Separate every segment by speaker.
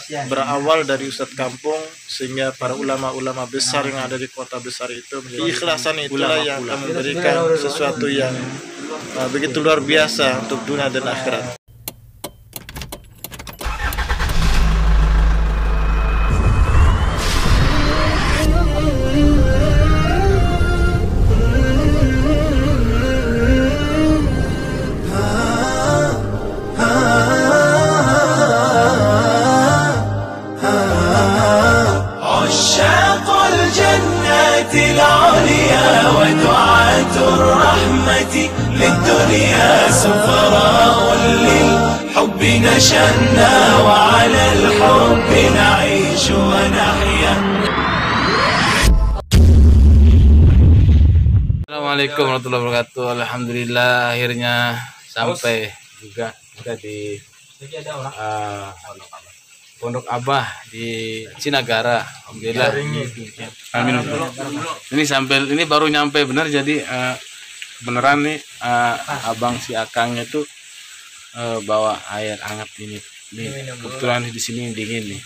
Speaker 1: berawal dari Ustadz kampung, sehingga para ulama-ulama besar yang ada di kota besar itu menjadi keikhlasan itulah yang akan memberikan sesuatu yang begitu luar biasa untuk dunia dan akhirat.
Speaker 2: العليا ودعاة الرحمة للدنيا سفراء للحب نشأنا وعلى الحب نعيش ونحيا.
Speaker 3: Assalamualaikum warahmatullahi wabarakatuh. Alhamdulillah akhirnya sampai juga kita di Pondok Abah di Cinagara. Alhamdulillah. Minum dulu. Ini baru nyampe benar, jadi beneran nih abang si Akangnya tuh bawa air hangat ini. Kebetulan di sini dingin nih.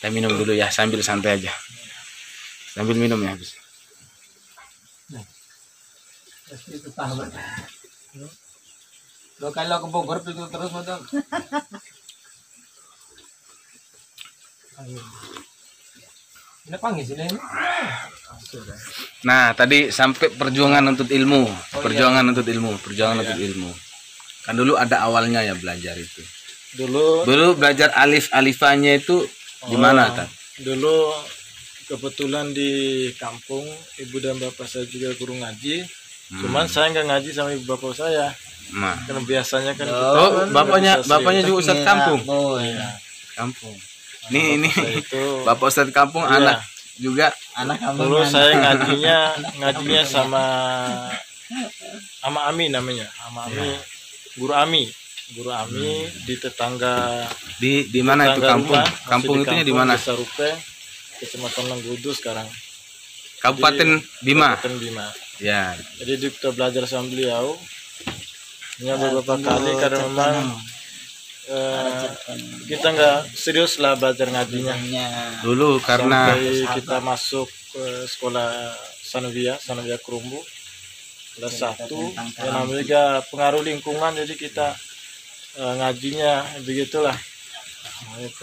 Speaker 3: Kita minum dulu ya sambil santai aja. Sambil minum ya habis.
Speaker 4: Lo kalau ke Bogor itu terus madam. Ini panggil sini.
Speaker 3: Nah, tadi sampai perjuangan untuk ilmu, perjuangan untuk ilmu. Kan dulu ada awalnya ya belajar itu. Dulu belajar alif-alifannya itu di mana, Tan?
Speaker 1: Dulu kebetulan di kampung ibu dan bapak saya juga guru ngaji. Cuman saya nggak ngaji sama ibu bapak saya.
Speaker 3: Nah,
Speaker 1: karena biasanya kan
Speaker 3: bapaknya juga ustadz kampung.
Speaker 1: Oh iya.
Speaker 3: Kampung. Ini bapak ustadz kampung, iya. Anak juga
Speaker 4: anak kampung.
Speaker 1: Dulu saya ngajinya sama Ami namanya. Ami, guru Ami di tetangga.
Speaker 3: Di mana itu kampung? Kampung itu di mana?
Speaker 1: Desa Rupe, Kecamatan Lenggudu sekarang.
Speaker 3: Kabupaten Bima.
Speaker 1: Kabupaten Bima.
Speaker 3: Ya.
Speaker 1: Jadi kita belajar sama beliau. Hanya beberapa kali karena memang kita nggak serius lah belajar ngajinya
Speaker 3: dulu karena
Speaker 1: sampai kita masuk ke sekolah Sanawiyah Kerumbu kelas 1 yang namanya juga pengaruh lingkungan, jadi kita ngajinya begitulah.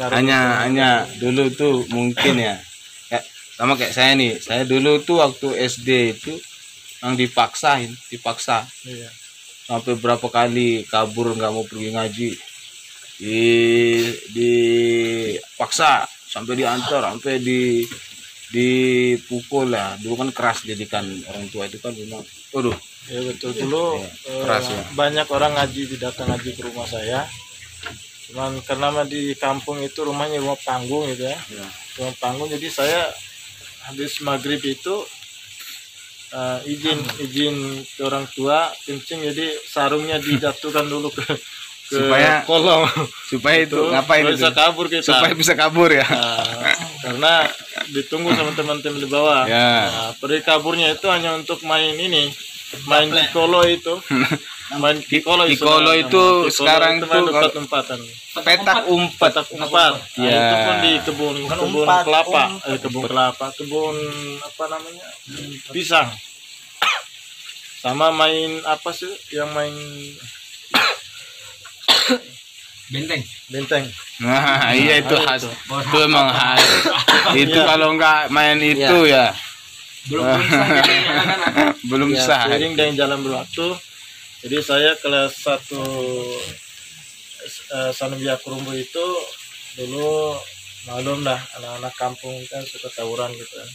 Speaker 3: Hanya dulu tuh mungkin ya sama kayak saya nih, saya dulu tuh waktu SD itu yang dipaksa
Speaker 1: iya.
Speaker 3: Sampai berapa kali kabur nggak mau pergi ngaji, dipaksa sampai diantar, sampai dipukul lah. Dulu kan keras, jadikan orang tua itu kan memang waduh
Speaker 1: ya betul. Dulu
Speaker 3: keras ya.
Speaker 1: Banyak orang datang ngaji ke rumah saya, cuman karena di kampung itu rumahnya rumah panggung gitu ya. Rumah panggung, jadi saya habis maghrib itu izin ke orang tua kencing, jadi sarungnya dijatuhkan dulu ke
Speaker 3: supaya
Speaker 1: kolong
Speaker 3: supaya itu ngapain
Speaker 1: bisa
Speaker 3: itu?
Speaker 1: kabur kita.
Speaker 3: Supaya bisa kabur ya.
Speaker 1: Karena ditunggu sama teman-teman di bawah.
Speaker 3: Ya.
Speaker 1: Pergi kaburnya itu hanya untuk main kikolo itu. Main kikolo
Speaker 3: itu sekarang
Speaker 1: itu
Speaker 3: tuh
Speaker 1: tempat-tempatan.
Speaker 3: petak umpat.
Speaker 1: Ya. Itu pun di kebun kelapa, kebun apa namanya? Pisang. Sama main apa sih yang main benteng.
Speaker 3: Nah, iya itu khas. Itu emang khas. Itu kalau nggak main itu ya belum sah.
Speaker 1: Sering dengan jalan berwaktu. Jadi saya kelas 1 Sanawiyah Kerumbu itu dulu malum lah, anak-anak kampung kan suka tawuran gitu ya.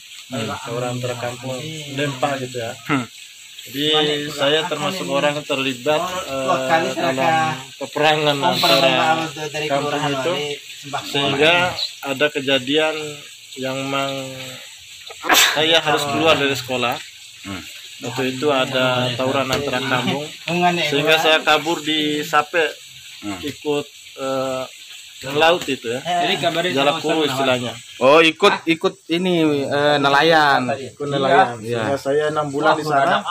Speaker 1: Tawuran antar kampung dempak gitu ya. Jadi saya termasuk orang yang terlibat dalam peperangan antara kampung itu, sehingga ada kejadian yang memang saya harus keluar dari sekolah. Waktu itu ada tawuran antara kampung, sehingga saya kabur di Sape, ikut laut itu ya, Jalapuru istilahnya.
Speaker 3: Oh, ikut ini nelayan.
Speaker 1: Ikut nelayan.
Speaker 3: Ya.
Speaker 1: Saya 6 bulan di sana.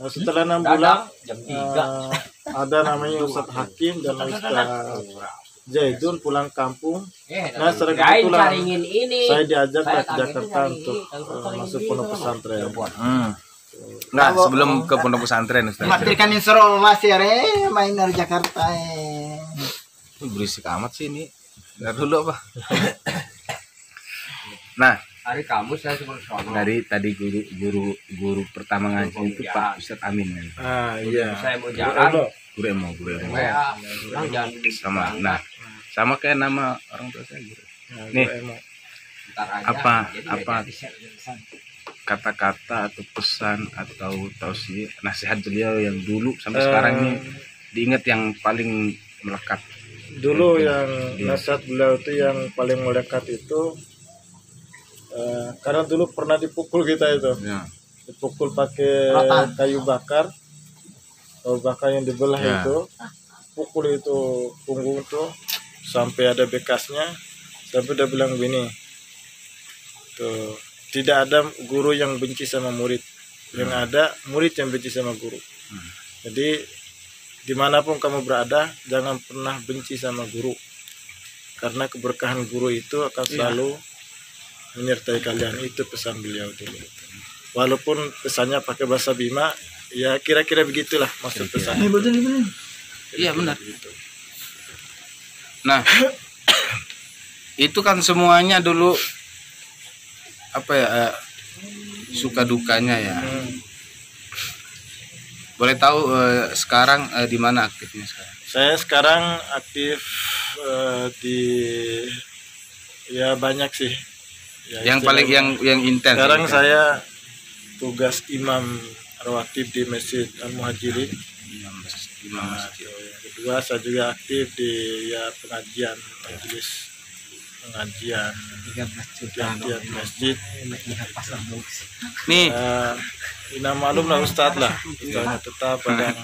Speaker 1: Setelah 6 bulan ada namanya Ustadz Hakim dan Ustadz Zaidun pulang kampung. Nah, secara kebetulan saya diajak ke Jakarta untuk masuk pondok pesantren.
Speaker 3: Nah, sebelum ke pondok pesantren Ustaz.
Speaker 5: Matrikan Insro masih main dari Jakarta.
Speaker 3: Berisik amat sih ini. Ntar dulu apa? Nah,
Speaker 4: Hari kamu saya cuma sono.
Speaker 3: dari tadi guru pertama ngaji itu Pak Ustadz Amin kan.
Speaker 1: Iya.
Speaker 4: Saya mau jalan.
Speaker 3: Guru emo.
Speaker 4: Ya, jalan
Speaker 3: Sama. Nah, sama kayak nama orang tua saya guru. Nih,
Speaker 4: bentar aja.
Speaker 3: apa kata-kata atau pesan atau tausiah nasihat beliau yang dulu sampai sekarang ini diingat yang paling melekat.
Speaker 1: Dulu yang nasihat beliau itu yang paling melekat itu karena dulu pernah dipukul kita itu.
Speaker 3: Ya.
Speaker 1: Dipukul pakai kayu bakar yang dibelah itu, pukul itu punggung tuh sampai ada bekasnya, sampai udah bilang begini tuh, tidak ada guru yang benci sama murid, yang ada murid yang benci sama guru. Jadi dimanapun kamu berada, jangan pernah benci sama guru, karena keberkahan guru itu akan selalu menyertai kalian. Itu pesan beliau dulu. Walaupun pesannya pakai bahasa Bima, ya kira-kira begitulah maksud pesannya.
Speaker 3: Iya benar. Nah, itu kan semuanya dulu apa ya suka dukanya ya. Boleh tahu sekarang di mana aktifnya sekarang?
Speaker 1: Saya sekarang aktif di ya banyak sih. Ya,
Speaker 3: Yang paling yang intens.
Speaker 1: sekarang
Speaker 3: ini kan?
Speaker 1: saya tugas imam rawatib di Masjid Al-Muhajirin.
Speaker 3: Imam masjid.
Speaker 1: Yang kedua saya juga aktif di pengajian majelis pengajian di masjid.
Speaker 3: Nih,
Speaker 1: Ina malum lah Ustadz lah, Ustadznya tetap pada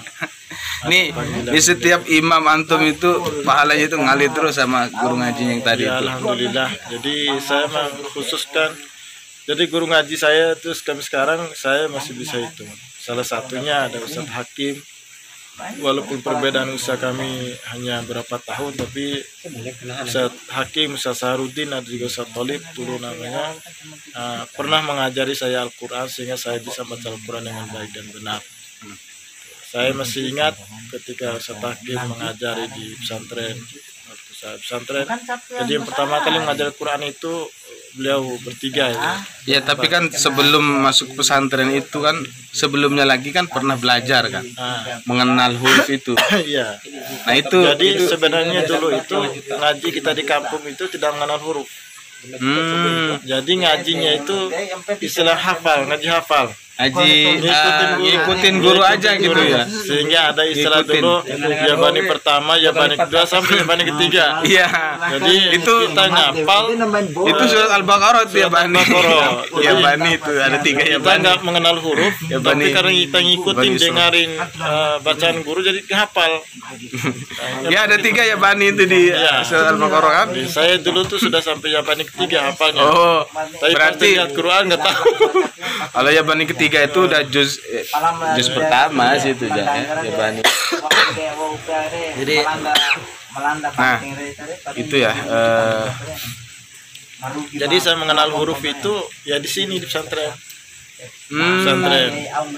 Speaker 3: nih di setiap imam antum itu pahalanya itu ngalir terus sama guru ngaji yang tadi
Speaker 1: ya,
Speaker 3: itu.
Speaker 1: alhamdulillah. Jadi saya mengkhususkan, jadi guru ngaji saya terus kami sekarang saya masih bisa itu. Salah satunya ada Ustadz Hakim. Walaupun perbedaan usaha kami hanya berapa tahun, tapi Ustadz Hakim, Ustadz Saharudin, ada juga Ustadz Tolib dulu namanya, pernah mengajari saya Al-Quran sehingga saya bisa baca Al-Quran dengan baik dan benar. Saya masih ingat ketika Ustadz Hakim mengajari di pesantren, waktu saya pesantren, jadi yang pertama kali mengajar Al-Quran itu beliau bertiga ya.
Speaker 3: Ya tapi kan sebelum masuk pesantren itu kan sebelumnya lagi kan pernah belajar kan mengenal huruf itu.
Speaker 1: Iya.
Speaker 3: Nah itu
Speaker 1: Jadi sebenarnya dulu itu ngaji kita di kampung itu tidak mengenal huruf. Jadi ngajinya itu istilah hafal, ngaji hafal.
Speaker 3: ngaji ngikutin guru aja gitu ya.
Speaker 1: Sehingga ada istilah dulu Yabani pertama, Yabani kedua sampai Yabani ketiga.
Speaker 3: Iya.
Speaker 1: Jadi
Speaker 3: itu
Speaker 1: kita ngapal
Speaker 3: itu surat Al-Baqarah itu Yabani. Yabani itu ada 3
Speaker 1: kita
Speaker 3: Yabani.
Speaker 1: nggak mengenal huruf,
Speaker 3: Yabani.
Speaker 1: tapi karena kita ngikutin
Speaker 3: Yabani
Speaker 1: dengerin bacaan guru jadi hafal.
Speaker 3: Ya ada 3 Yabani itu di surat Al-Baqarah kan.
Speaker 1: Saya dulu tuh sudah sampai Yabani ketiga hafalnya.
Speaker 3: Oh,
Speaker 1: Tapi pas
Speaker 3: berarti
Speaker 1: lihat Quran nggak tahu.
Speaker 3: kalau Yabani ketiga itu udah juz pertama sih itu ya Yabani. Jadi nah itu ya
Speaker 1: Jadi saya mengenal huruf itu ya di sini di pesantren. Pesantren.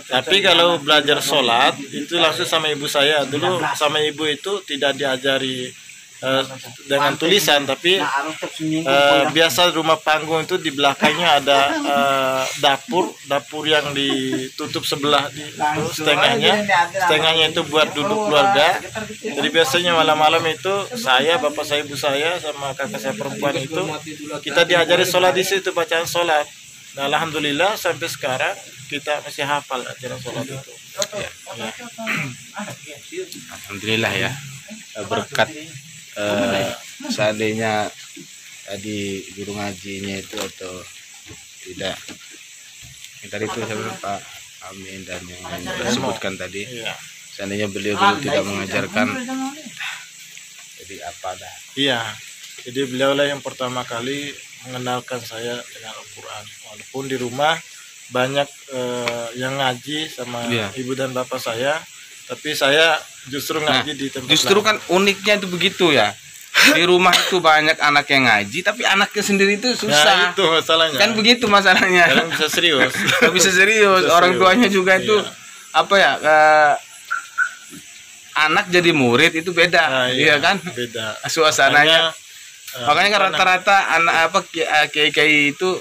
Speaker 1: Tapi kalau belajar sholat itu langsung sama ibu saya. Dulu sama ibu itu tidak diajari dengan tulisan, tapi biasa rumah panggung itu di belakangnya ada dapur yang ditutup sebelah setengahnya itu buat duduk keluarga. Jadi biasanya malam-malam itu saya, bapak saya, ibu saya sama kakak saya perempuan itu kita diajari sholat di situ, bacaan sholat. Nah, alhamdulillah sampai sekarang kita masih hafal ajaran sholat itu.
Speaker 3: alhamdulillah ya berkat seandainya tadi guru ngajinya itu atau tidak yang tadi itu saya bilang Pak Amin dan yang lain disebutkan tadi seandainya beliau dulu tidak mengajarkan jadi apa dah.
Speaker 1: Iya, jadi beliaulah yang pertama kali mengenalkan saya dengan Al-Quran. Walaupun di rumah banyak yang ngaji sama ibu dan bapak saya, tapi saya justru ngaji di tempat
Speaker 3: justru
Speaker 1: lain.
Speaker 3: kan uniknya itu begitu ya. di rumah itu banyak anak yang ngaji, tapi anaknya sendiri itu
Speaker 1: Nah,
Speaker 3: susah.
Speaker 1: itu masalahnya.
Speaker 3: Kan begitu masalahnya.
Speaker 1: Kadang bisa serius.
Speaker 3: Nggak bisa serius.
Speaker 1: Bisa
Speaker 3: Orang
Speaker 1: serius.
Speaker 3: tuanya juga itu
Speaker 1: Iya.
Speaker 3: apa ya? Anak jadi murid itu beda,
Speaker 1: Nah,
Speaker 3: iya kan?
Speaker 1: Beda.
Speaker 3: Suasananya. Makanya kan
Speaker 1: apa
Speaker 3: rata-rata anak apa kiai itu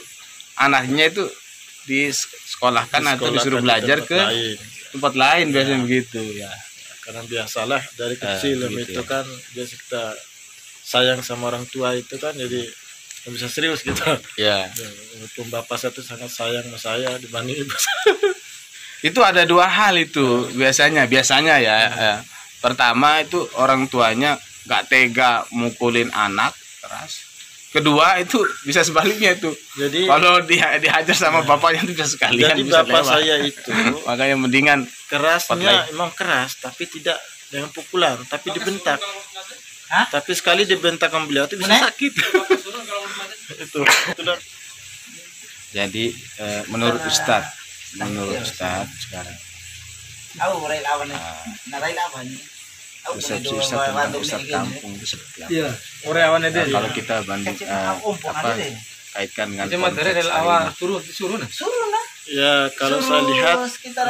Speaker 3: anaknya itu disekolahkan atau
Speaker 1: sekolah
Speaker 3: disuruh
Speaker 1: kan di
Speaker 3: belajar
Speaker 1: tempat
Speaker 3: ke
Speaker 1: lain.
Speaker 3: tempat lain biasanya begitu ya.
Speaker 1: Karena biasalah dari kecil
Speaker 3: gitu
Speaker 1: itu
Speaker 3: ya.
Speaker 1: kan biasa kita sayang sama orang tua itu kan, jadi nggak bisa serius kita.
Speaker 3: Ya.
Speaker 1: Walaupun bapak saya itu sangat sayang sama saya dibanding ibu.
Speaker 3: Itu ada dua hal itu biasanya ya. Pertama itu orang tuanya nggak tega mukulin anak keras. Kedua itu bisa sebaliknya itu.
Speaker 1: Jadi
Speaker 3: Kalau dihajar sama bapaknya itu bisa sekalian.
Speaker 1: jadi
Speaker 3: bisa
Speaker 1: bapak
Speaker 3: lewat.
Speaker 1: saya itu
Speaker 3: Makanya mendingan
Speaker 1: kerasnya emang keras, tapi tidak dengan pukulan, tapi dibentak. Tapi sekali dibentak sama beliau itu bisa sakit. itu.
Speaker 3: jadi menurut Ustadz sekarang
Speaker 5: Aku rai lawan ni. Narai lawan ni.
Speaker 3: persepsi Ustadz tentang Ustadz kampung itu seperti apa?
Speaker 4: Iya, orang awan
Speaker 3: Nah, kalau kita banding kaitkan dengan
Speaker 4: Cuma dari
Speaker 3: konteks
Speaker 4: awal
Speaker 3: Alimah.
Speaker 4: suruh nah.
Speaker 5: Suruh lah.
Speaker 1: Ya kalau saya lihat
Speaker 5: sekitar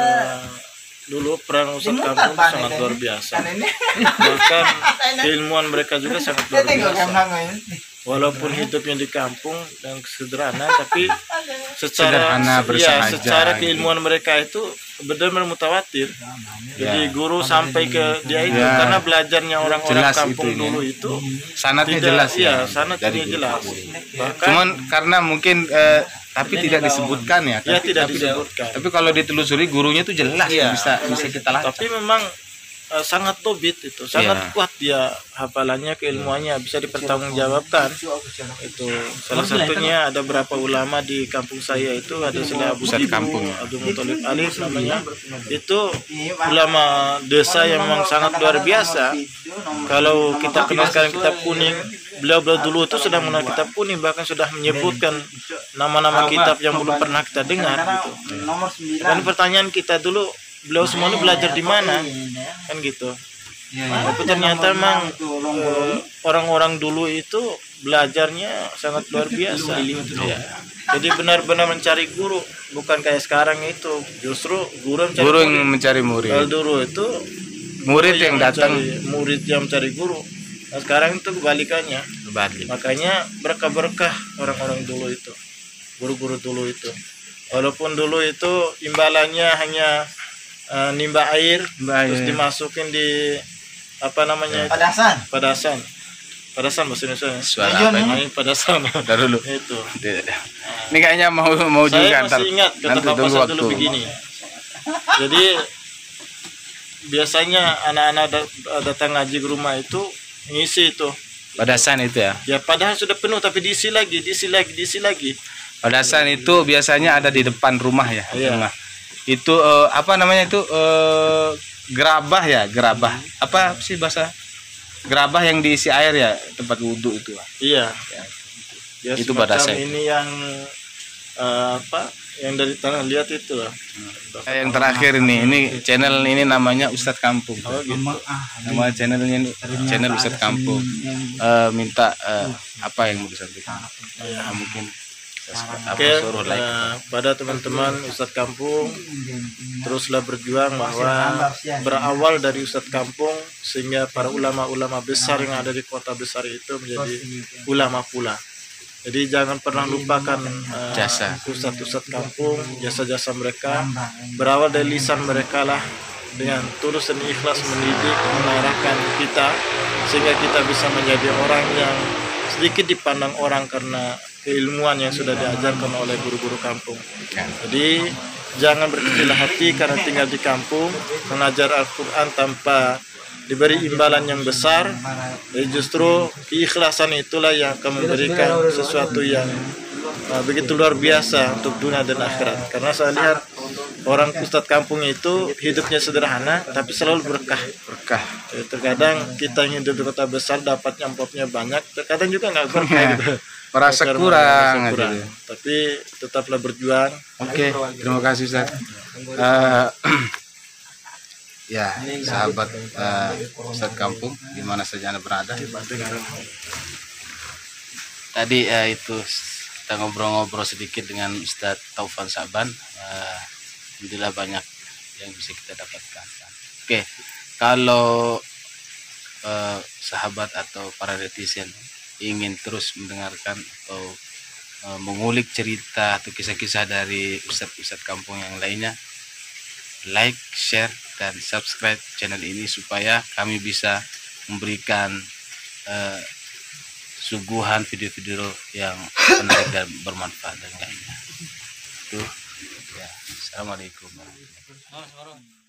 Speaker 1: dulu peran Ustadz
Speaker 5: Dimutar,
Speaker 1: kampung
Speaker 5: Pak,
Speaker 1: sangat
Speaker 5: ini.
Speaker 1: luar biasa.
Speaker 5: kan ini.
Speaker 1: Bahkan keilmuan mereka juga sangat luar
Speaker 5: Tengok kan
Speaker 1: biasa.
Speaker 5: nangoy.
Speaker 1: Walaupun hidupnya di kampung dan sederhana, tapi
Speaker 3: Sederhana, bersahaja,
Speaker 1: secara
Speaker 3: gitu.
Speaker 1: keilmuan mereka itu benar-benar mutawatir. Jadi
Speaker 3: Ya.
Speaker 1: guru sampai ke dia itu
Speaker 3: Ya.
Speaker 1: karena belajarnya orang-orang
Speaker 3: Jelas
Speaker 1: kampung
Speaker 3: itu,
Speaker 1: dulu itu
Speaker 3: sanatnya
Speaker 1: tidak,
Speaker 3: jelas
Speaker 1: iya,
Speaker 3: ya.
Speaker 1: sanatnya
Speaker 3: Dari
Speaker 1: jelas. Bahkan
Speaker 3: Cuman karena mungkin tapi tidak disebutkan ya.
Speaker 1: ya tidak
Speaker 3: tapi,
Speaker 1: disebutkan.
Speaker 3: tapi kalau ditelusuri gurunya itu jelas
Speaker 1: Iya.
Speaker 3: bisa kita lacak.
Speaker 1: Tapi memang sangat tobit itu, sangat
Speaker 3: Iya.
Speaker 1: kuat dia hafalannya, keilmuannya bisa dipertanggungjawabkan. Itu salah satunya ada berapa ulama di kampung saya itu, ada Salah Abu
Speaker 3: Ustadz
Speaker 1: Dibu,
Speaker 3: kampung ya.
Speaker 1: Abdul Muthalib Alif namanya. Itu ulama desa yang memang sangat luar biasa. Kalau kita kenal sekarang kitab kuning, beliau dulu itu sudah mengenal kitab kuning, bahkan sudah menyebutkan nama-nama kitab yang belum pernah kita dengar gitu.
Speaker 5: Nomor 9.
Speaker 1: Dan pertanyaan kita dulu, beliau semuanya belajar di mana? Kan gitu. Tapi ternyata memang orang-orang dulu itu belajarnya sangat luar biasa. Ya. Jadi benar-benar mencari guru, bukan kayak sekarang itu. Justru guru mencari
Speaker 3: Guru
Speaker 1: murid.
Speaker 3: yang mencari murid.
Speaker 1: Kalau dulu itu
Speaker 3: Murid
Speaker 1: guru
Speaker 3: yang datang
Speaker 1: mencari- murid yang mencari guru. Nah, sekarang itu kebalikannya.
Speaker 3: balik.
Speaker 1: Makanya berkah-berkah orang-orang dulu itu, guru-guru dulu itu. Walaupun dulu itu imbalannya hanya nimba air, terus dimasukin di apa namanya itu?
Speaker 5: Padasan.
Speaker 1: Padasan bahasa Indonesia.
Speaker 3: Suara apa ini?
Speaker 1: Padasan.
Speaker 3: Ntar dulu.
Speaker 1: Itu.
Speaker 3: Ini kayaknya mau juga
Speaker 1: Saya
Speaker 3: ntar.
Speaker 1: masih ingat kata
Speaker 3: Nanti
Speaker 1: bapak
Speaker 3: tunggu
Speaker 1: saya
Speaker 3: waktu.
Speaker 1: dulu begini. Jadi biasanya anak-anak datang ngaji ke rumah itu ngisi itu.
Speaker 3: Padasan itu ya.
Speaker 1: Ya padahal sudah penuh tapi diisi lagi.
Speaker 3: Padasan itu biasanya ada di depan rumah ya.
Speaker 1: Iya.
Speaker 3: Rumah. Itu apa namanya itu gerabah ya, gerabah. Apa sih bahasa? Gerabah yang diisi air ya, tempat wudhu itu.
Speaker 1: Iya. Ya,
Speaker 3: Itu
Speaker 1: semacam
Speaker 3: Padasan.
Speaker 1: ini yang apa? Yang dari tanah lihat itu lah.
Speaker 3: Yang terakhir ini channel ini namanya Ustadz Kampung.
Speaker 1: Oh gitu.
Speaker 3: Nama channelnya ini channel Ustadz Kampung. Minta apa yang mau disampaikan? Mungkin
Speaker 1: Oke, pada teman-teman Ustadz Kampung, teruslah berjuang bahwa berawal dari Ustadz Kampung sehingga para ulama-ulama besar yang ada di kota besar itu menjadi ulama pula. Jadi jangan pernah lupakan
Speaker 3: Jasa.
Speaker 1: Ustadz Kampung, jasa-jasa mereka berawal dari lisan mereka lah, dengan tulus dan ikhlas mendidik, mengarahkan kita sehingga kita bisa menjadi orang yang sedikit dipandang orang karena keilmuan yang sudah diajarkan oleh guru-guru kampung. Jadi jangan berkecil hati karena tinggal di kampung, mengajar Al-Quran tanpa diberi imbalan yang besar. Jadi justru keikhlasan itulah yang akan memberikan sesuatu yang begitu luar biasa untuk dunia dan akhirat. Karena saya lihat orang Ustadz kampung itu hidupnya sederhana tapi selalu berkah. Terkadang kita yang hidup di kota besar dapat amplopnya banyak, terkadang juga nggak berkah gitu.
Speaker 3: Merasa
Speaker 1: Karena
Speaker 3: kurang,
Speaker 1: merasa kurang.
Speaker 3: gitu.
Speaker 1: Tapi tetaplah berjuang.
Speaker 3: Oke, terima kasih Ustaz. Ya, sahabat Ustadz Kampung, di mana saja Anda berada. Tadi itu kita ngobrol-ngobrol sedikit dengan Ustadz Taufan Saban. Alhamdulillah banyak yang bisa kita dapatkan. Oke, kalau sahabat atau para netizen ingin terus mendengarkan atau mengulik cerita atau kisah-kisah dari Ustadz Kampung yang lainnya, like, share, dan subscribe channel ini supaya kami bisa memberikan suguhan video-video yang menarik dan bermanfaat dan lainnya. Itu ya. Assalamualaikum warahmatullahi wabarakatuh.